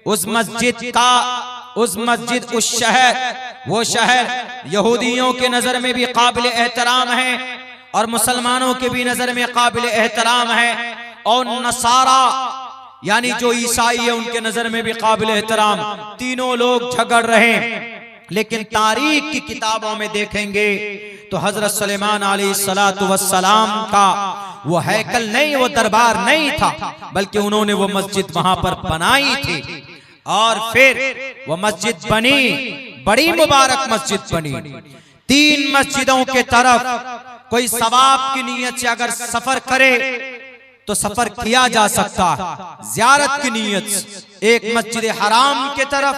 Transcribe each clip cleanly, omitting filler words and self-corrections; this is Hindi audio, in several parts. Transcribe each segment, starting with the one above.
उस मस्जिद उस शहर, वो शहर यहूदियों के नजर में भी काबिल एहतराम है और मुसलमानों के भी नजर में काबिल एहतराम है, और नसारा यानी जो ईसाई है उनके नजर में भी काबिल एहतराम। तीनों लोग झगड़ रहे हैं। लेकिन तारीख की किताबों में देखेंगे तो हजरत सुलेमान अलैहिस्सलातु वस्सलाम का वो हैकल नहीं, वो दरबार नहीं था, बल्कि उन्होंने वो मस्जिद वहां पर बनाई थी। और फिर वो मस्जिद बनी, बड़ी मुबारक मस्जिद बनी। 3 मस्जिदों के तरफ कोई सवाब की नीयत से अगर सफर करे तो सफर किया जा सकता है ज़ियारत की नीयत से। एक मस्जिद हराम के तरफ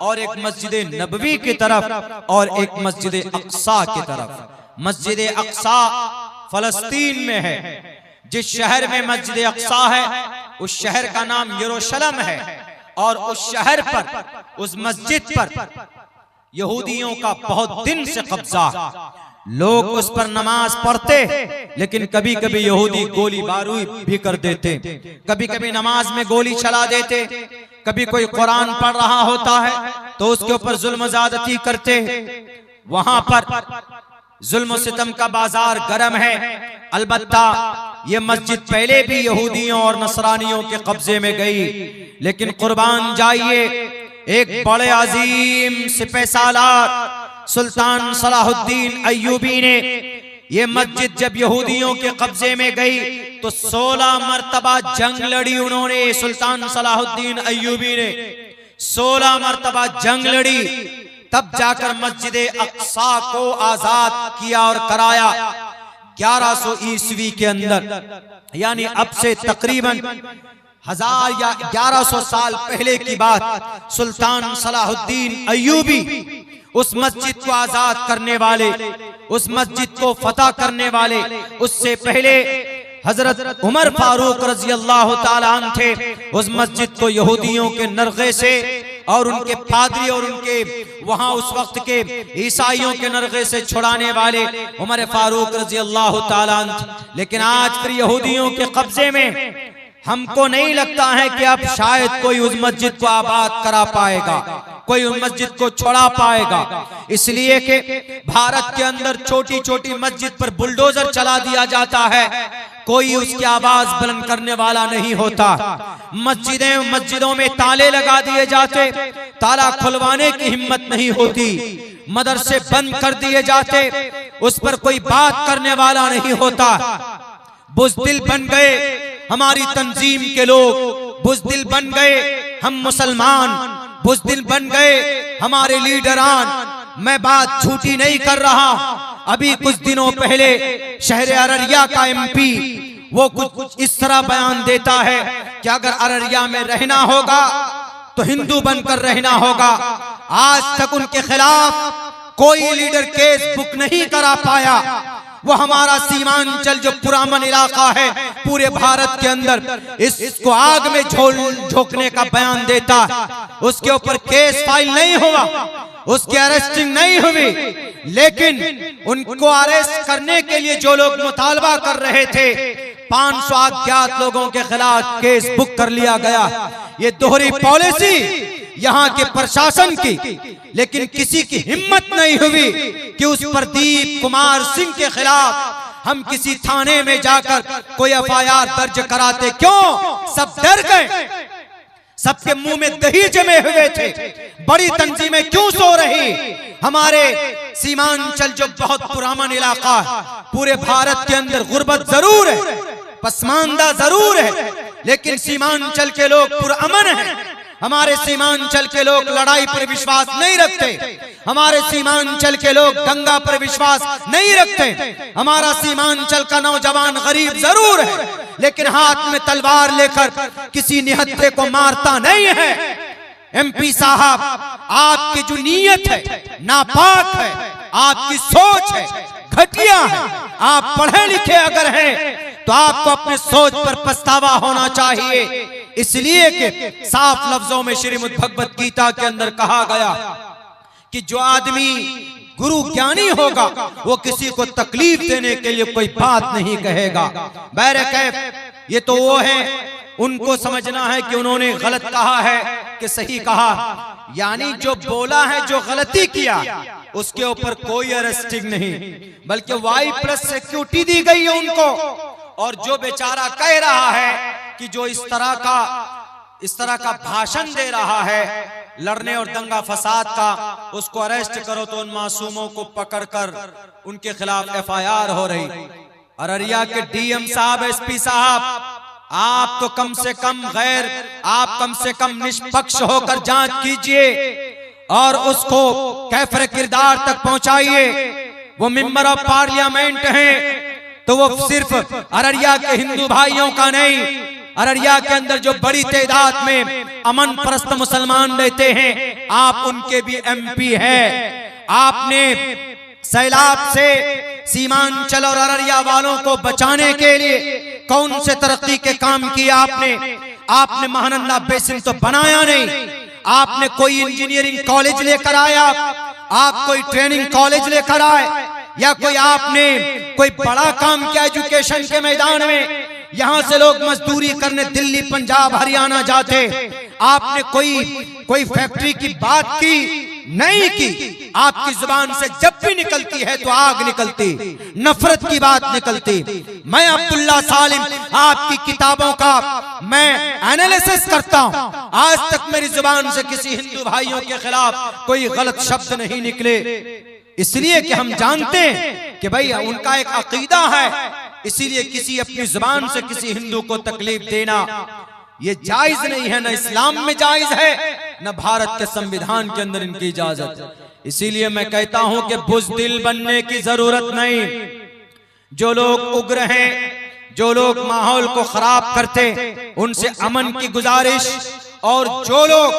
और एक मस्जिद नबवी की तरफ और एक मस्जिद अक्सा की तरफ। मस्जिद अक्सा फलस्तीन में है। जिस शहर में मस्जिद अक्सा है उस शहर का नाम यरूशलेम है, और उस शहर पर, उस मस्जिद पर यहूदियों का बहुत दिन से कब्जा। लोग उस पर नमाज पढ़ते, लेकिन कभी कभी यहूदी गोली बारूद भी कर देते, कभी कभी नमाज में गोली चला देते, कभी कोई कुरान पढ़ रहा होता है तो उसके ऊपर जुल्म ज़्यादती करते। वहां पर जुल्म सितम का बाजार गर्म है। अलबत्ता ये मस्जिद पहले भी यहूदियों और नसरानियों के कब्जे में गई, लेकिन कुर्बान जाइए, एक बड़े अजीम सिपहसालार सुल्तान सलाहुद्दीन अय्यूबी ने ये मस्जिद जब यहूदियों के कब्जे में गई तो 16 मरतबा जंग लड़ी उन्होंने। सुल्तान सलाहुद्दीन अय्यूबी ने 16 मरतबा जंग लड़ी, तब जाकर मस्जिद अक्सा को आजाद किया और कराया। 1100 ईस्वी के अंदर, यानी अब से तकरीबन 1000 या 1100 साल पहले की बात, सुल्तान सलाहुद्दीन अय्यूबी उस मस्जिद को आजाद करने वाले, उस मस्जिद को फतह करने वाले, उससे पहले हजरत उमर फारूक रजी अल्लाह ताला अन्हु थे। उस मस्जिद को यहूदियों के नरगे से और उनके पादरी और उनके वहां उस वक्त के ईसाइयों के नरगे से छुड़ाने वाले उमर फारूक रजी अल्लाह ताला अन्हु। लेकिन आज फिर यहूदियों के कब्जे में हमको नहीं लगता है कि अब शायद कोई उस मस्जिद को आबाद करा पाएगा, कोई उस मस्जिद को छोड़ा पाएगा, इसलिए कि भारत के अंदर छोटी छोटी मस्जिद पर बुलडोजर चला दिया जाता है, कोई उसकी आवाज बुलंद करने वाला नहीं होता। मस्जिदों में ताले लगा दिए जाते, ताला खुलवाने की हिम्मत नहीं होती। मदरसे बंद कर दिए जाते, उस पर कोई बात करने वाला नहीं होता। बुज़दिल बन गए हमारी तंजीम के लोग, बुज़दिल बन गए हम मुसलमान, बुज़दिल बन गए हमारे लीडरान। मैं बात झूठी नहीं कर रहा। अभी कुछ दिनों पहले शहर अररिया का एमपी वो कुछ इस तरह बयान देता है कि अगर अररिया में रहना होगा तो हिंदू बनकर रहना होगा। आज तक उनके खिलाफ कोई लीडर केस बुक नहीं करा पाया। वो हमारा सीमांचल जो पुरामन इलाका है पूरे भारत के अंदर, इसको आग में झोंकने का बयान देता, उसके ऊपर केस फाइल नहीं हुआ, उसकी अरेस्टिंग नहीं हुई, लेकिन उनको अरेस्ट करने के लिए जो लोग मुतालबा कर रहे थे 500 अज्ञात लोगों के खिलाफ केस बुक कर लिया गया। ये दोहरी पॉलिसी यहाँ के प्रशासन की, लेकिन किसी की हिम्मत नहीं हुई कि उस प्रदीप कुमार सिंह के खिलाफ हम किसी थाने में जाकर कोई एफआईआर दर्ज कराते। क्यों? सब डर गए, सबके मुंह में दही जमे हुए थे। बड़ी तंजीमें क्यों सो रही? हमारे सीमांचल जो बहुत पुराना इलाका है, पूरे भारत के अंदर गुर्बत जरूर है, पसमानदा जरूर है, लेकिन सीमांचल के लोग पुरअमन हैं। हमारे सीमांचल के लोग लड़ाई पर विश्वास नहीं रखते, हमारे सीमांचल के लोग दंगा पर विश्वास नहीं रखते। हमारा सीमांचल का नौजवान गरीब जरूर है, लेकिन हाथ में तलवार लेकर किसी निहत्थे को मारता नहीं है। एमपी साहब, आपकी जो नीयत है नापाक है, आपकी सोच है घटिया है। आप पढ़े लिखे अगर हैं तो आपको अपने सोच पर पछतावा होना चाहिए। इसलिए कि साफ लफ्जों में श्रीमद् भगवत गीता के अंदर कहा गया कि जो आदमी गुरु ज्ञानी होगा वो किसी को तकलीफ देने के लिए कोई बात नहीं कहेगा। बहरकैफ ये तो वो है उनको समझना है कि उन्होंने गलत कहा है कि सही कहा। यानी जो बोला है, जो गलती किया, उसके ऊपर कोई अरेस्टिंग नहीं, बल्कि वाई प्लस सिक्योरिटी दी गई है उनको। और जो बेचारा कह रहा है कि जो इस तरह का भाषण दे रहा है लड़ने और दंगा फसाद का, उसको अरेस्ट करो, तो उन मासूमों को पकड़कर उनके खिलाफ FIR हो रही। अररिया के DM साहब, SP साहब, आप तो कम से कम निष्पक्ष होकर जांच कीजिए और उसको कैफर किरदार तक पहुंचाइए। वो मेंबर ऑफ पार्लियामेंट हैं, तो वो सिर्फ अररिया के हिंदू भाइयों का नहीं, अररिया के अंदर जो बड़ी तादाद में अमन परस्त मुसलमान रहते हैं, आप उनके भी MP है। आपने सैलाब से सीमांचल और अररिया वालों को बचाने के लिए कौन से तरक्की के काम किए आपने महानंदा बेसिन तो बनाया नहीं, आपने कोई इंजीनियरिंग कॉलेज लेकर आया, आप कोई ट्रेनिंग कॉलेज लेकर आए, या आपने कोई बड़ा काम किया एजुकेशन के मैदान में। यहाँ से लोग मजदूरी करने दिल्ली, पंजाब, हरियाणा जाते, आपने कोई फैक्ट्री की बात की नहीं की। आपकी जुबान से जब भी निकलती है तो आग निकलती, नफरत की बात निकलती। मैं अब्दुल्ला सालिम आपकी किताबों का मैं एनालिसिस करता हूं, आज तक मेरी जुबान से किसी हिंदू भाइयों के खिलाफ कोई गलत शब्द नहीं निकले, इसलिए कि हम जानते हैं कि भाई उनका एक अकीदा है। इसीलिए किसी अपनी जुबान से किसी हिंदू को तकलीफ देना ये जायज नहीं है, न इस्लाम में जायज है, न भारत के संविधान के अंदर इनकी इजाजत। इसीलिए मैं कहता हूं कि बुज़दिल बनने की जरूरत नहीं। जो लोग उग्र हैं, जो लोग माहौल को खराब करते, उनसे अमन की गुजारिश, और जो लोग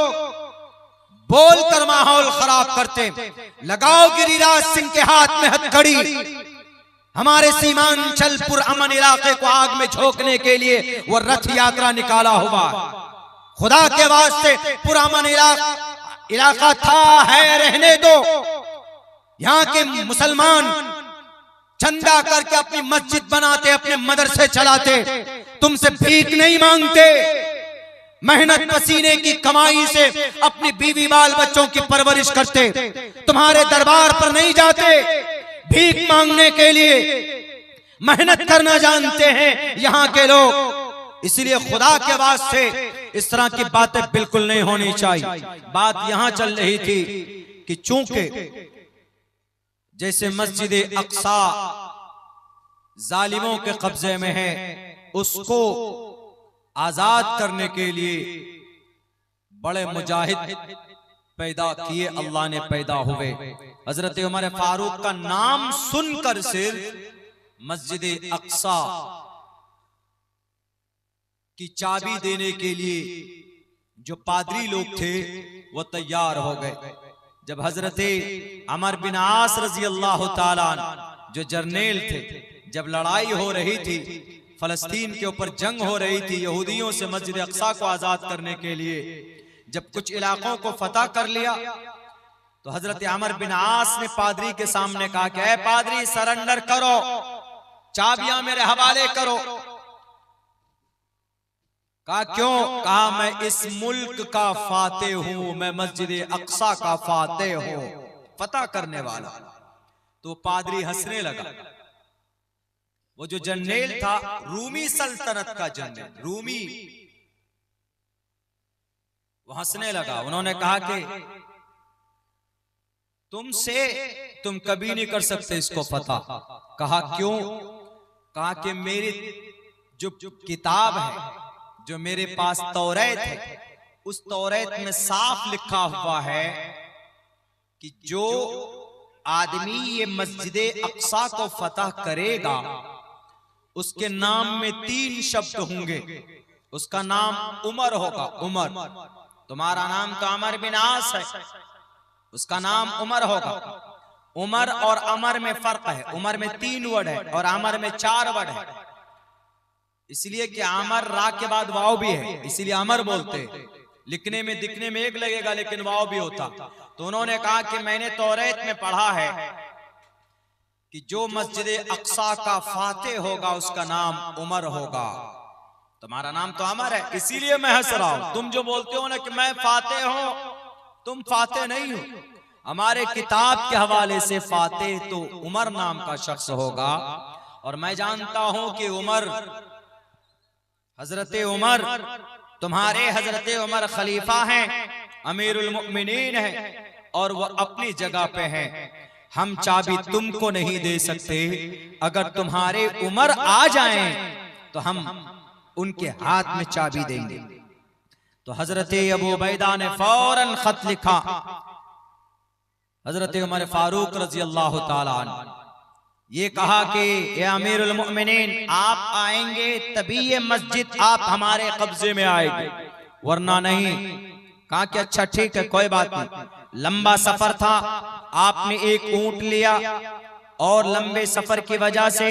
बोलकर माहौल खराब करते, लगाओ गिरिराज सिंह के हाथ में हथकड़ी। हमारे सीमांचल पुरअमन इलाके को आग में झोंकने के लिए वो रथ यात्रा निकाला हुआ। खुदा के वास्ते पुरअमन इलाका था, है, रहने दो। यहाँ के मुसलमान चंदा करके अपनी मस्जिद बनाते, अपने मदरसे चलाते, तुमसे भीख नहीं मांगते, मेहनत पसीने की कमाई से अपनी बीवी बाल बच्चों की परवरिश करते, तुम्हारे दरबार पर नहीं जाते भीख मांगने के लिए, मेहनत करना जानते हैं यहाँ के लोग। इसलिए खुदा के वास्ते इस तरह की बातें बिल्कुल नहीं होनी चाहिए। बात यहाँ चल रही थी कि चूंकि जैसे मस्जिद अक्सा जालिमों के कब्जे में है, उसको आजाद करने के लिए बड़े मुजाहिद पैदा किए अल्लाह ने, पैदा हुए। हजरत उमर फारूक का नाम सुनकर सिर्फ मस्जिद अक्सा की चाबी देने के लिए जो पादरी लोग थे वो तैयार हो गए। जब हजरत अमर बिन आस रजी अल्लाह ताला जो जर्नेल थे, जब लड़ाई हो रही थी, फलस्तीन के ऊपर जंग हो रही थी यहूदियों से मस्जिद अक्सा को आजाद करने के लिए, जब कुछ इलाकों को फतह कर लिया, तो हजरत अमर बिन आस ने पादरी के सामने कहा कि ऐ पादरी, सरेंडर करो, चाबियां मेरे हवाले करो। कहा क्यों? कहा मैं इस मुल्क का फातेह हूं, मैं मस्जिद अक्सा का फातेह हूं, फतह करने वाला। तो पादरी हंसने लगा। वो जो जर्नेल था रूमी सल्तनत का जर्नेल, रूमी, वो हंसने लगा। उन्होंने कहा कि तुम कभी नहीं कर सकते इसको फतह। कहा क्यों? कहा कि मेरी जो किताब है, जो मेरे पास तौरात है, उस तौरात में साफ लिखा हुआ है कि जो आदमी ये मस्जिद अक्सा को फतह करेगा, उसके नाम में 3 शब्द होंगे। उसका नाम उमर होगा, उमर। तुम्हारा नाम तो अमर बिन आस है, उसका नाम उमर होगा। उमर और अमर में फर्क है, उमर में 3 वर्ड है और अमर में 4 वर्ड है। इसलिए कि अमर रा के बाद वाव भी है, इसीलिए अमर बोलते हैं। लिखने में दिखने में एक लगेगा लेकिन वाव भी होता। तो उन्होंने कहा कि मैंने तौरात में पढ़ा है कि जो मस्जिद अक्सा का फातेह होगा उसका नाम उमर होगा। तुम्हारा नाम तो अमर है, इसीलिए मैं हंस रहा हूं। तुम जो बोलते हो ना कि मैं फाते हूं, तुम फाते नहीं हो। हमारे किताब के हवाले से फाते तो उमर नाम का शख्स होगा, और मैं जानता हूं कि उमर, हजरत उमर, तुम्हारे हजरत उमर खलीफा हैं, अमीरुल मुमिनीन हैं, और वो अपनी जगह पे हैं। हम चाबी तुमको नहीं दे सकते, अगर तुम्हारे उमर आ जाएं तो हम उनके हाथ में चाबी देंगे। तो हजरत अबू उबैदा ने फौरन खत लिखा हजरत उमर फारूक रजी अल्लाह ताला अन्हु, ये कहा कि ये अमीरुल मुमिनीन, आप आएंगे तभी ये मस्जिद आप हमारे कब्जे में आएगी, वरना नहीं। कहा कि अच्छा ठीक है, कोई बात नहीं। लंबा सफर था, आपने एक ऊंट लिया, और लंबे सफर की वजह से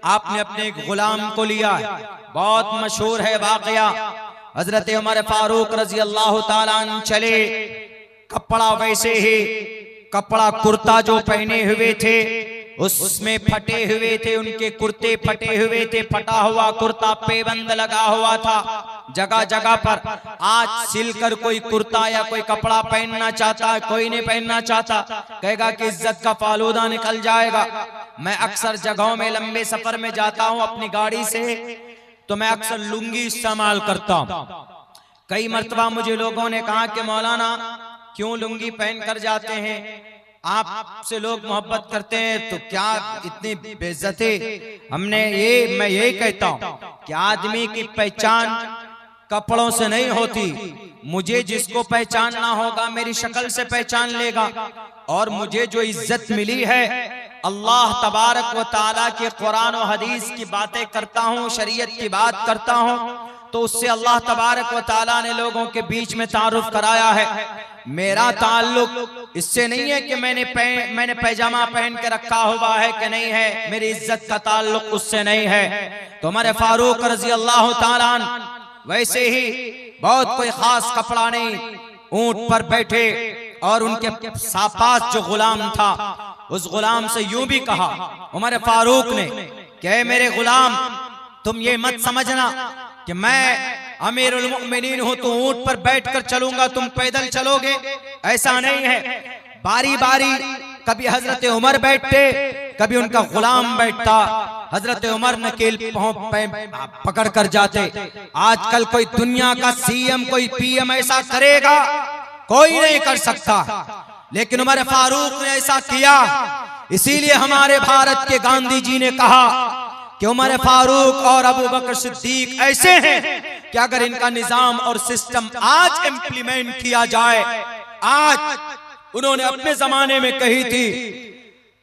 आपने अपने एक गुलाम को लिया। बहुत मशहूर है वाकया। हजरत उमर फारूक रजी अल्लाह ताला अन्हु चले, कपड़ा वैसे ही, कपड़ा कुर्ता जो पहने हुए थे उसमें फटे हुए थे, उनके कुर्ते फटे हुए थे, फटा हुआ कुर्ता पेबंद लगा हुआ था जगह जगह पर। आज सिलकर कोई कुर्ता या कोई कपड़ा पहनना चाहता है, कोई नहीं पहनना चाहता, कहेगा कि इज्जत का फालूदा निकल जाएगा। मैं अक्सर जगहों में लंबे सफर में जाता हूं अपनी गाड़ी से, तो मैं अक्सर लुंगी इस्तेमाल करता हूं। कई मर्तबा मुझे लोगों ने कहा कि मौलाना क्यों लुंगी पहन कर जाते हैं, आपसे लोग मोहब्बत करते हैं तो क्या इतनी बेइज्जती। मैं ये कहता हूं कि आदमी की पहचान कपड़ों से नहीं होती। मुझे जिसको पहचानना होगा मेरी शक्ल से पहचान लेगा, और मुझे जो इज्जत मिली है अल्लाह तबारक व ताला के कुरान और हदीस की बातें करता हूँ, शरीयत की बात करता हूँ, तो उससे अल्लाह तबारक व ताला ने लोगों के बीच में तारुफ कराया है। मेरा ताल्लुक इससे नहीं है कि मैंने पैजामा पहन के रखा हुआ है कि नहीं है, मेरी इज्जत का ताल्लुक उससे नहीं है। तो हमारे फारूक रजी अल्लाह ताला अन्हु वैसे ही बहुत कोई खास कपड़ा नहीं, ऊंट पर बैठे, और उनके पास जो गुलाम था उस गुलाम से यूं भी कहा उमर फारूक ने कि मेरे गुलाम, तुम ये मत समझना कि मैं अमीरुल मुमिनीन हूं तो ऊंट पर बैठकर चलूंगा, तुम पैदल चलोगे, ऐसा नहीं है। बारी बारी कभी हजरत उमर बैठते, कभी उनका गुलाम बैठता। हजरत उमर नकेल पकड़ कर जाते। आजकल कोई दुनिया का सीएम, कोई पीएम ऐसा करेगा, कोई नहीं कर सकता, लेकिन उमर फारूक ने ऐसा किया। इसीलिए हमारे भारत के गांधी जी ने कहा कि उमर फारूक और अबू बकर सिद्दीक ऐसे हैं कि अगर इनका निजाम और सिस्टम आज इम्प्लीमेंट किया जाए, आज उन्होंने अपने जमाने में कही थी,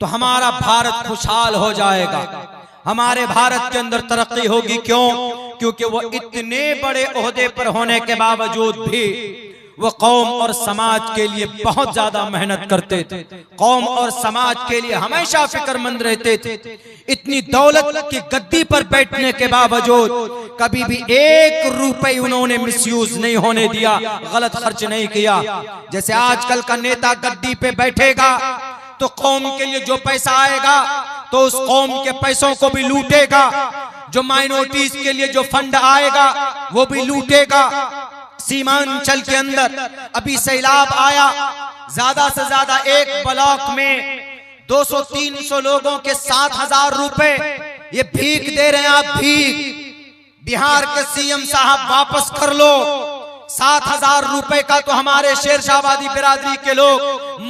तो हमारा भारत खुशहाल हो जाएगा, हमारे भारत के अंदर तरक्की होगी। क्यों? क्योंकि वो इतने बड़े ओहदे पर होने के बावजूद भी वो कौम और समाज के लिए बहुत ज्यादा मेहनत करते थे, कौम और समाज के लिए हमेशा फिक्रमंद रहते थे। इतनी दौलत की गद्दी पर बैठने के बावजूद कभी भी 1 रुपए उन्होंने मिसयूज नहीं होने दिया, गलत खर्च नहीं किया। जैसे आजकल का नेता गद्दी पे बैठेगा तो कौम के लिए जो पैसा आएगा तो उस कौम के पैसों को भी लूटेगा, जो माइनॉरिटीज के लिए जो फंड आएगा वो भी लूटेगा। सीमांचल के अंदर अभी सैलाब आया, ज्यादा से ज्यादा एक ब्लॉक में 200-300 लोगों के 7,000 रुपए ये भीख दे रहे हैं। आप भीख, बिहार के सीएम साहब वापस कर लो। 7,000 रुपए का तो हमारे शेरशाहबादी बिरादरी के लोग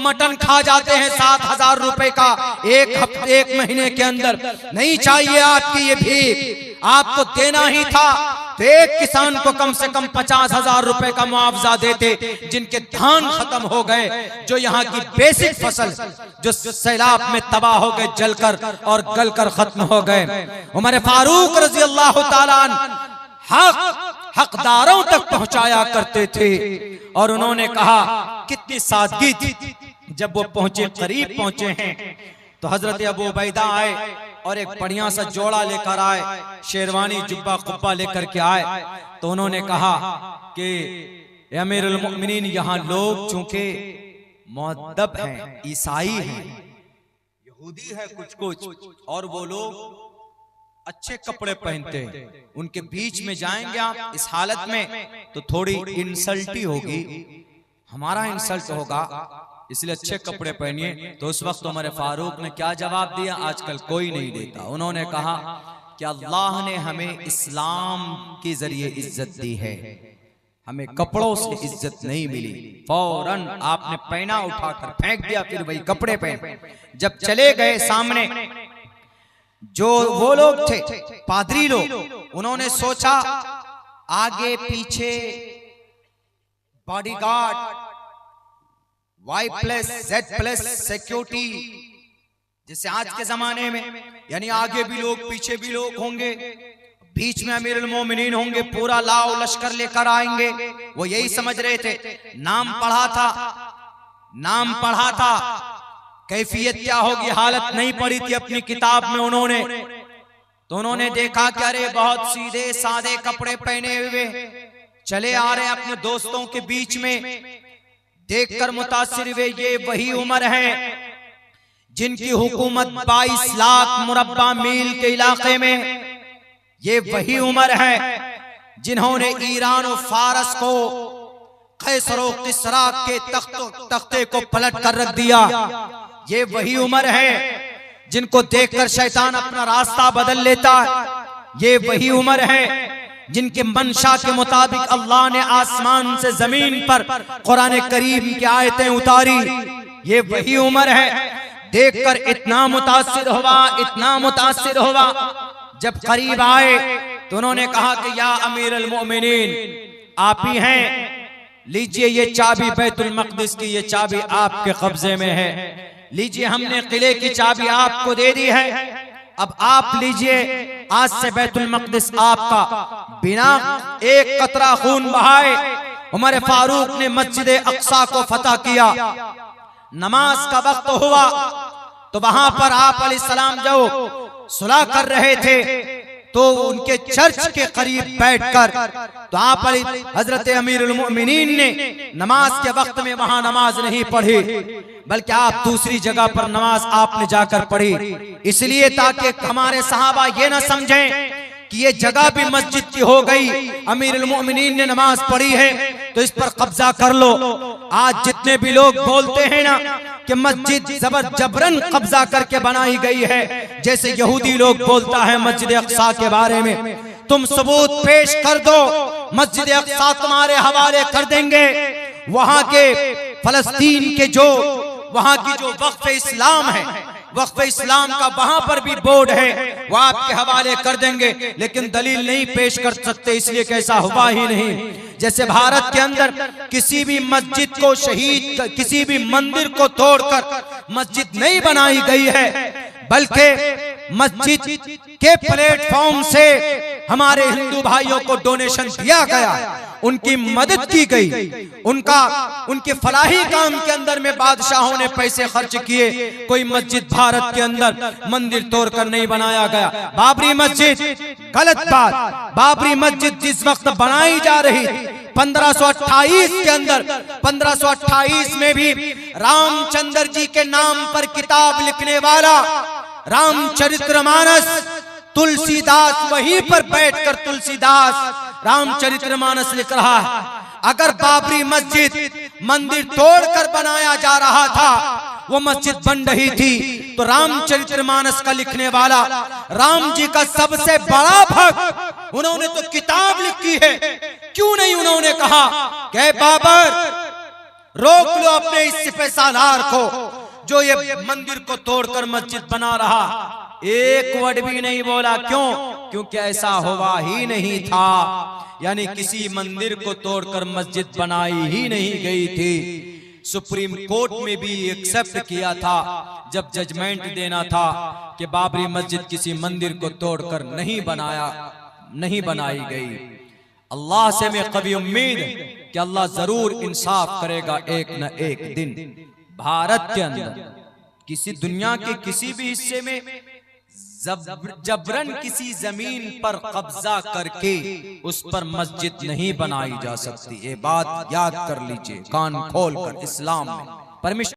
मटन खा जाते हैं। 7,000 रुपए का एक महीने के अंदर नहीं चाहिए आपकी ये भीख, आपको देना ही था तो एक किसान को कम से कम 50,000 रुपए का मुआवजा देते, जिनके धान खत्म हो गए, जो यहाँ की बेसिक फसल जो सैलाब में तबाह हो गए, जलकर और गलकर खत्म हो गए। उमर फारूक रजी अल्लाह ताला अन्हु हकदारों तक पहुंचाया करते थे। और उन्होंने कहा, कितनी सादगी थी। जब वो पहुंचे, करीब पहुंचे हैं, तो हजरत अबू उबैदा आए और एक बढ़िया सा जोड़ा लेकर आए, शेरवानी जुब्बा कुब्बा लेकर के आए। तो उन्होंने कहा कि अमीरुल मुमिनीन, यहाँ लोग चूंकि मुअद्दब हैं, ईसाई हैं, यहूदी है कुछ कुछ, और वो लोग अच्छे कपड़े पहनते हैं, उनके बीच में जाएंगे आप इस हालत में तो थोड़ी इंसल्ट ही होगी, हमारा इंसल्ट होगा, इसलिए अच्छे कपड़े पहनिए। तो उस वक्त उमर फारूक ने क्या जवाब दिया? आजकल कोई नहीं देता। उन्होंने कहा कि अल्लाह ने हमें इस्लाम के जरिए इज्जत दी है, हमें कपड़ों से इज्जत नहीं मिली। फौरन आपने पैना उठाकर फेंक दिया, फिर वही कपड़े पहन। जब चले गए सामने जो वो लोग थे पादरी लोग, उन्होंने सोचा आगे पीछे बॉडीगार्ड, Y+Z+ सिक्योरिटी, जैसे आज के जमाने में, यानी आगे भी लोग पीछे भी लोग होंगे, बीच में अमीरुल मोमिनीन होंगे, पूरा लाओ लश्कर लेकर आएंगे। वो यही समझ रहे थे। नाम पढ़ा था, कैफियत क्या होगी, हालत नहीं पड़ी थी अपनी किताब में उन्होंने। तो उन्होंने देखा कि अरे बहुत सीधे सादे कपड़े पहने हुए चले आ रहे अपने दोस्तों के बीच में, देखकर मुतासिर हुए। ये वही उमर है जिनकी हुकूमत 22 लाख मुरब्बा मील के इलाके में, ये वही उमर है जिन्होंने ईरान और फारस को, कैसर और किसरा के तख्ते को पलट कर रख दिया। ये वही उमर है जिनको देखकर शैतान अपना रास्ता बदल लेता है। ये वही उमर है जिनके मंशा के मुताबिक अल्लाह ने आसमान से जमीन पर कुरान करीम की आयतें उतारी। ये वही उमर है, देखकर इतना मुतासिर हुआ। जब करीब आए तो उन्होंने कहा कि या अमीरुल मोमिनीन, आप ही हैं, लीजिए ये चाबी बैतुल मक़दिस की, ये चाबी आपके कब्जे में है, लीजिए हमने किले की चाबी आपको दे दी है, अब आप लीजिए, आज से बैतुल मक़दिस आपका। बिना एक कतरा खून बहाए उमर फारूक ने मस्जिद अक्सा को फतह किया। नमाज का वक्त हुआ तो वहां पर आप अलैहिस्सलाम जो सुलह कर रहे थे तो उनके चर्च के करीब बैठकर तो आप हजरत अमीरुल मोमिनीन ने नमाज के वक्त में वहां नमाज नहीं पढ़ी, बल्कि आप दूसरी जगह पर नमाज आपने जाकर पढ़ी, इसलिए ताकि हमारे सहाबा ये ना समझें कि ये जगह भी मस्जिद की हो गई, अमीरुल मोमिनीन ने नमाज पढ़ी है तो इस पर कब्जा कर लो। आज जितने भी लोग बोलते हैं ना कि मस्जिद जबरन कब्जा करके बनाई गई है, जैसे यहूदी लोग बोलता है मस्जिद अक्सा के बारे में, तुम सबूत पेश कर दो, मस्जिद अक्सा तुम्हारे हवाले कर देंगे। वहां के फलस्तीन के जो वहां की जो वक्फ इस्लाम है, वक्फ इस्लाम का वहां पर भी बोर्ड है, वो आपके हवाले कर देंगे, लेकिन दलील नहीं पेश कर सकते, इसलिए कैसा हुआ ही नहीं। जैसे भारत के अंदर किसी भी मस्जिद को शहीद, किसी भी मंदिर को तोड़कर मस्जिद नहीं बनाई गई है, बल्कि मस्जिद के प्लेटफॉर्म से हमारे हिंदू भाइयों को डोनेशन दिया गया, उनकी मदद की गई, उनके फलाही काम के अंदर में बादशाहों ने पैसे खर्च किए। कोई मस्जिद भारत के अंदर मंदिर तोड़कर नहीं बनाया गया। बाबरी मस्जिद, गलत बात, बाबरी मस्जिद जिस वक्त बनाई जा रही 1528 के अंदर, 1528 में भी रामचंद्र जी के नाम पर किताब लिखने वाला रामचरितमानस, तुलसीदास वहीं पर बैठकर तुलसीदास रामचरितमानस लिख रहा है। अगर बाबरी मस्जिद मंदिर तोड़कर बनाया जा रहा था, वो मस्जिद बन रही थी, तो रामचरितमानस का लिखने वाला राम जी का सबसे बड़ा भक्त, उन्होंने तो किताब लिखी है, क्यों नहीं उन्होंने कहा कि बाबर रोक लो अपने इस सिपह सालार को जो ये मंदिर को तोड़कर मस्जिद बना रहा। एक वर्ड भी नहीं बोला। क्यों? क्योंकि ऐसा हुआ ही नहीं था, यानी किसी मंदिर को तोड़कर मस्जिद बनाई ही नहीं गई थी। सुप्रीम कोर्ट में भी एक्सेप्ट किया था जब जजमेंट देना था कि बाबरी मस्जिद किसी मंदिर को तोड़कर नहीं बनाई गई। अल्लाह से मैं कभी उम्मीद कि अल्लाह जरूर इंसाफ करेगा एक न एक दिन। भारत के अंदर किसी दुनिया के किसी भी हिस्से में जबरन किसी जमीन पर कब्जा करके उस पर मस्जिद नहीं बनाई जा सकती। ये बात याद कर लीजिए कान खोल कर। इस्लाम में परमिशन